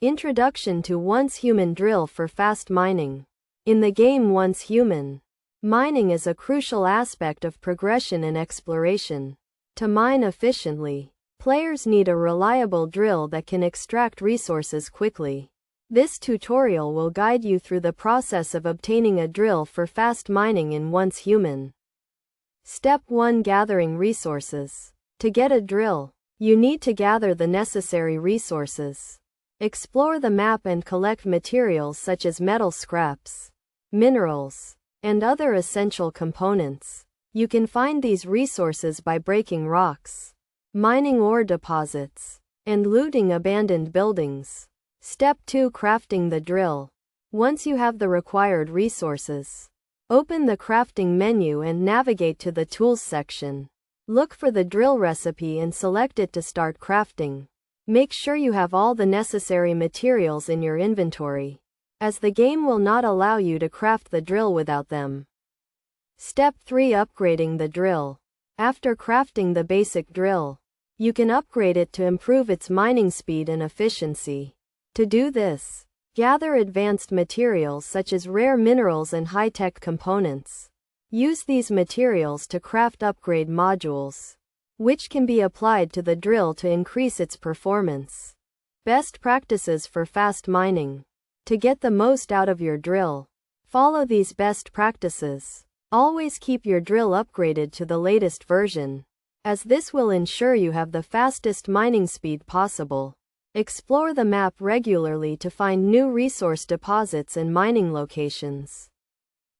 Introduction to Once Human Drill for Fast Mining. In the game Once Human, mining is a crucial aspect of progression and exploration. To mine efficiently, players need a reliable drill that can extract resources quickly. This tutorial will guide you through the process of obtaining a drill for fast mining in Once Human. Step 1: Gathering resources. To get a drill, you need to gather the necessary resources. Explore the map and collect materials such as metal scraps, minerals, and other essential components. You can find these resources by breaking rocks, mining ore deposits, and looting abandoned buildings. Step 2: Crafting the drill. Once you have the required resources, open the crafting menu and navigate to the Tools section. Look for the drill recipe and select it to start crafting. Make sure you have all the necessary materials in your inventory, as the game will not allow you to craft the drill without them. Step 3: Upgrading the drill. After crafting the basic drill, you can upgrade it to improve its mining speed and efficiency. To do this, gather advanced materials such as rare minerals and high-tech components. Use these materials to craft upgrade modules, which can be applied to the drill to increase its performance. Best practices for fast mining. To get the most out of your drill, follow these best practices. Always keep your drill upgraded to the latest version, as this will ensure you have the fastest mining speed possible. Explore the map regularly to find new resource deposits and mining locations.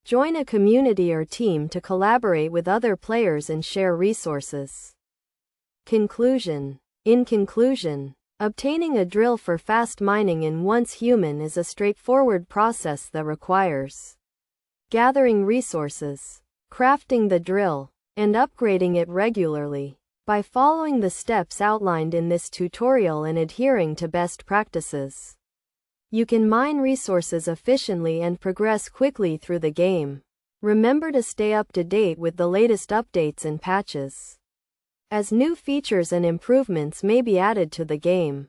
Join a community or team to collaborate with other players and share resources. Conclusion. In conclusion, obtaining a drill for fast mining in Once Human is a straightforward process that requires gathering resources, crafting the drill, and upgrading it regularly. By following the steps outlined in this tutorial and adhering to best practices, you can mine resources efficiently and progress quickly through the game. Remember to stay up to date with the latest updates and patches, as new features and improvements may be added to the game.